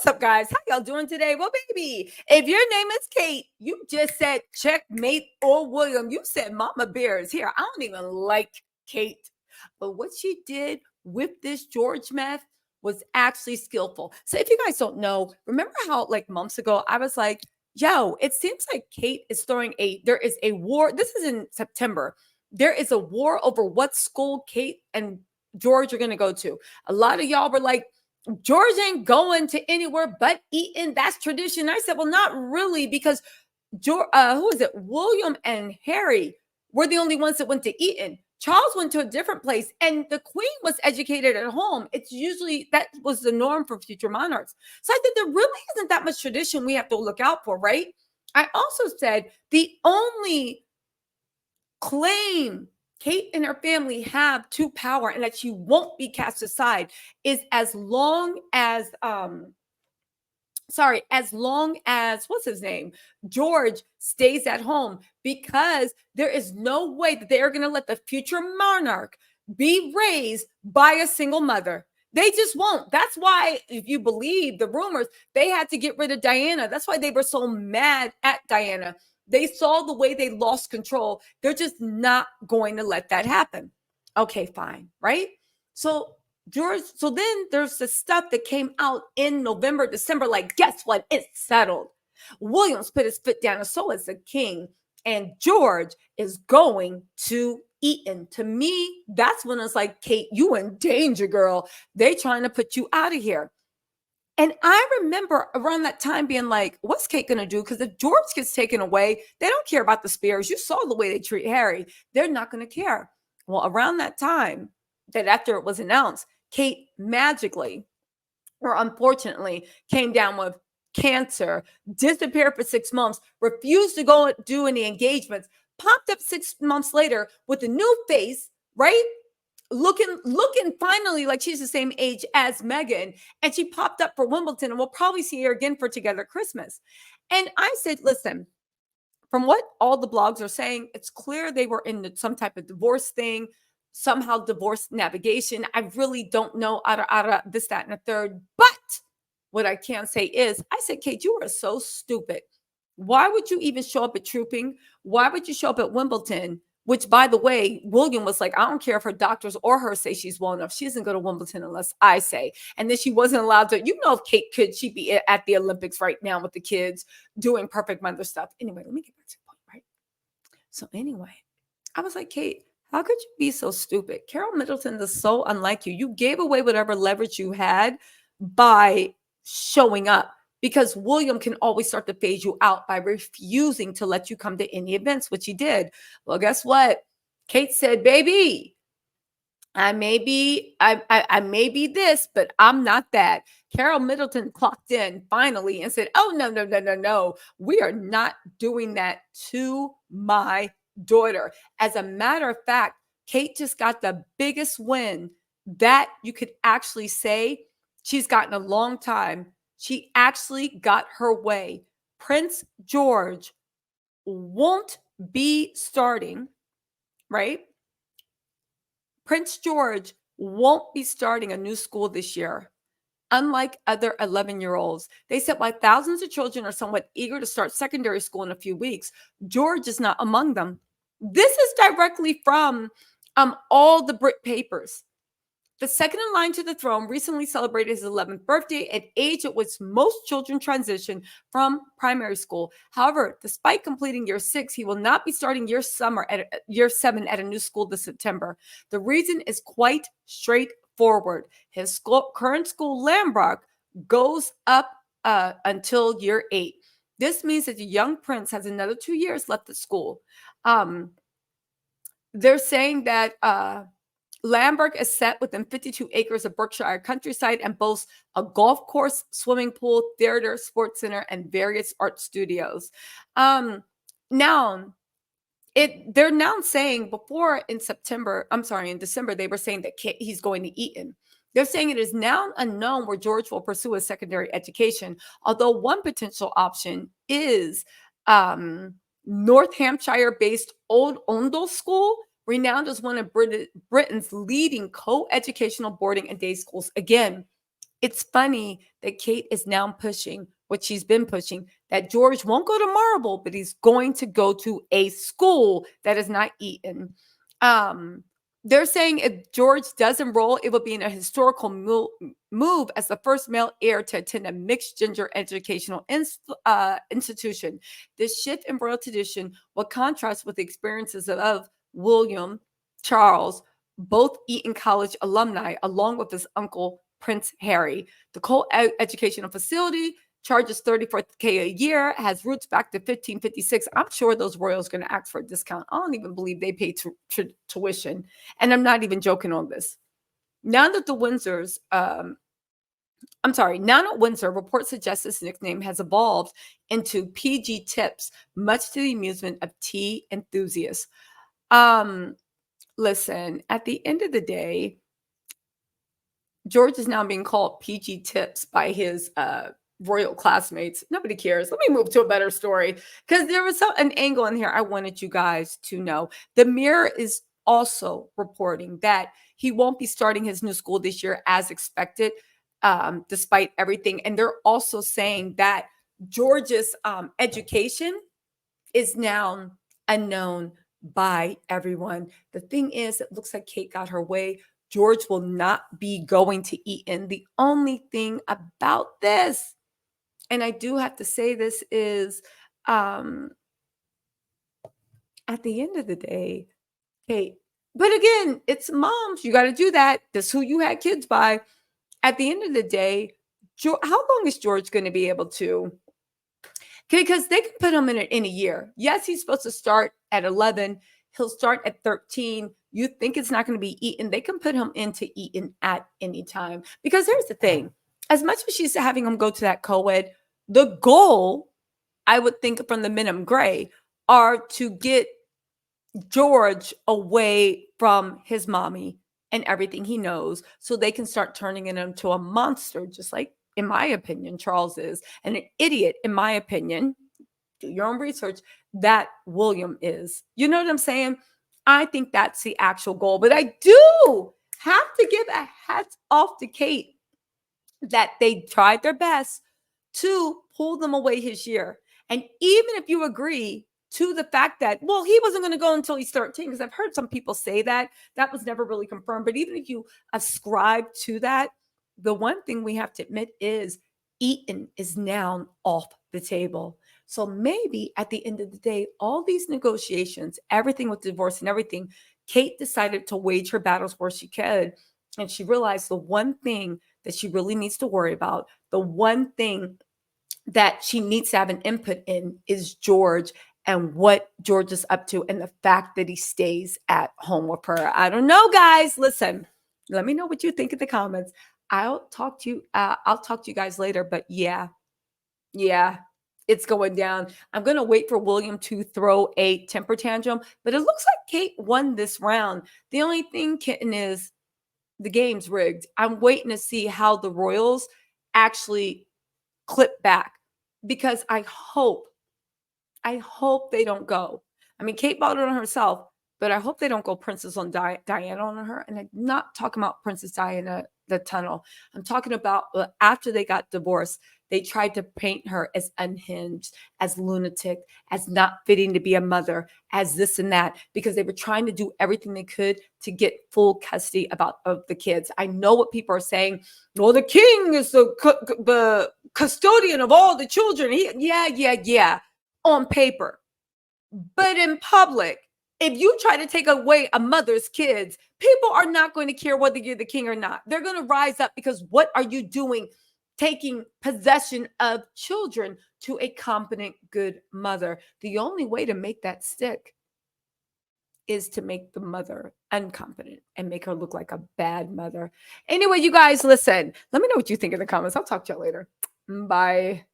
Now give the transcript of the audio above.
What's up, guys? How y'all doing today? Well, baby, if your name is Kate, you just said checkmate, or William, you said Mama Bear is here. I don't even like Kate, but what she did with this George meth was actually skillful. So if you guys don't know, remember how like months ago I was like, yo, it seems like Kate is there is a war. This is in September. There is a war over what school Kate and George are going to go to. A lot of y'all were like, George ain't going to anywhere but Eton. That's tradition. I said, well, not really, because who is it? William and Harry were the only ones that went to Eton. Charles went to a different place, and the Queen was educated at home. It's usually that was the norm for future monarchs. So I think there really isn't that much tradition we have to look out for, right? I also said the only claim Kate and her family have to power and that she won't be cast aside is as long as what's his name? George stays at home, because there is no way that they are going to let the future monarch be raised by a single mother. They just won't. That's why, if you believe the rumors, they had to get rid of Diana. That's why they were so mad at Diana. They saw the way they lost control. They're just not going to let that happen. Okay, fine, right? So then there's the stuff that came out in November, December, like, guess what? It's settled. Williams put his foot down, and so is the king. And George is going to Eton. To me, that's when it's like, Kate, you in danger, girl. They trying to put you out of here. And I remember around that time being like, what's Kate going to do? Because if George gets taken away, they don't care about the Spears. You saw the way they treat Harry. They're not going to care. Well, around that time, that after it was announced, Kate magically, or unfortunately, came down with cancer, disappeared for 6 months, refused to go do any engagements, popped up 6 months later with a new face, right? Looking finally like she's the same age as Meghan, and she popped up for Wimbledon, and we'll probably see her again for Together Christmas. And I said, listen, from what all the blogs are saying, it's clear they were in some type of divorce thing, somehow divorce navigation. I really don't know this, that, and a third. But what I can say is, I said, Kate, you are so stupid. Why would you even show up at Trooping? Why would you show up at Wimbledon? Which, by the way, William was like, I don't care if her doctors or her say she's well enough. She doesn't go to Wimbledon unless I say. And then she wasn't allowed to. You know, if Kate could, she'd be at the Olympics right now with the kids doing perfect mother stuff. Anyway, let me get back to the point, right? So anyway, I was like, Kate, how could you be so stupid? Carol Middleton is so unlike you. You gave away whatever leverage you had by showing up, because William can always start to phase you out by refusing to let you come to any events, which he did. Well, guess what? Kate said, baby, I may be this, but I'm not that. Carol Middleton clocked in finally and said, oh, no. We are not doing that to my daughter. As a matter of fact, Kate just got the biggest win that you could actually say she's gotten a long time. She actually got her way. Prince George won't be starting, right? Prince George won't be starting a new school this year, unlike other 11-year-olds. They said while thousands of children are somewhat eager to start secondary school in a few weeks, George is not among them. This is directly from all the Brit papers. The second in line to the throne recently celebrated his 11th birthday, an age at which most children transition from primary school. However, despite completing year 6, he will not be starting year 7 at a new school this September. The reason is quite straightforward. His current school, Lambrock, goes up until year 8. This means that the young prince has another 2 years left at school. They're saying that Lamberg is set within 52 acres of Berkshire countryside and boasts a golf course, swimming pool, theater, sports center, and various art studios. They're now saying in December, they were saying that he's going to Eton. They're saying it is now unknown where George will pursue his secondary education, although one potential option is North Hampshire-based Old Oundle School, renowned as one of Britain's leading co-educational boarding and day schools. Again, It's funny that Kate is now pushing what she's been pushing, that George won't go to Marble, but he's going to go to a school that is not Eton. Um, they're saying if George does enroll, it will be in a historical move as the first male heir to attend a mixed gender educational institution. This shift in royal tradition will contrast with the experiences of William, Charles, both Eton College alumni, along with his uncle, Prince Harry. The Cole Educational Facility charges $34K a year, has roots back to 1556. I'm sure those royals are going to ask for a discount. I don't even believe they pay tuition. And I'm not even joking on this. Now that the Windsors, now at Windsor, reports suggest this nickname has evolved into PG Tips, much to the amusement of tea enthusiasts. Listen, at the end of the day, George is now being called PG Tips by his royal classmates. Nobody cares. Let me move to a better story because there was an angle in here I wanted you guys to know. The Mirror is also reporting that he won't be starting his new school this year as expected, despite everything. And they're also saying that George's education is now unknown by everyone. The thing is, it looks like Kate got her way. George will not be going to Eton. The only thing about this, and I do have to say this, is at the end of the day, Kate, but again, it's moms. You got to do that. That's who you had kids by. At the end of the day, how long is George going to be able to? Because they can put him in a year. Yes, he's supposed to start at 11. He'll start at 13. You think it's not going to be Eton. They can put him into Eton at any time. Because here's the thing. As much as she's having him go to that co-ed, the goal, I would think from the minimum gray, are to get George away from his mommy and everything he knows so they can start turning him into a monster, just like, in my opinion, Charles is, and an idiot, in my opinion. Do your own research, that William is. You know what I'm saying? I think that's the actual goal. But I do have to give a hats off to Kate that they tried their best to pull them away his year. And even if you agree to the fact that, well, he wasn't going to go until he's 13, because I've heard some people say that was never really confirmed. But even if you ascribe to that, the one thing we have to admit is Eton is now off the table. So maybe at the end of the day, all these negotiations, everything with divorce and everything, Kate decided to wage her battles where she could. And she realized the one thing that she really needs to worry about, the one thing that she needs to have an input in, is George and what George is up to and the fact that he stays at home with her. I don't know, guys. Listen, let me know what you think in the comments. I'll talk to you guys later. But yeah, it's going down. I'm going to wait for William to throw a temper tantrum, but it looks like Kate won this round. The only thing, Kitten, is the game's rigged. I'm waiting to see how the Royals actually clip back, because I hope they don't go. I mean, Kate bought it on herself, but I hope they don't go Princess on Diana on her. And I'm not talking about Princess Diana, the tunnel. I'm talking about after they got divorced, they tried to paint her as unhinged, as lunatic, as not fitting to be a mother, as this and that, because they were trying to do everything they could to get full custody of the kids. I know what people are saying. Well, the king is the custodian of all the children. Yeah, on paper. But in public, if you try to take away a mother's kids, people are not going to care whether you're the king or not. They're going to rise up, because what are you doing? Taking possession of children to a competent, good mother. The only way to make that stick is to make the mother incompetent and make her look like a bad mother. Anyway, you guys, listen, let me know what you think in the comments. I'll talk to you later. Bye.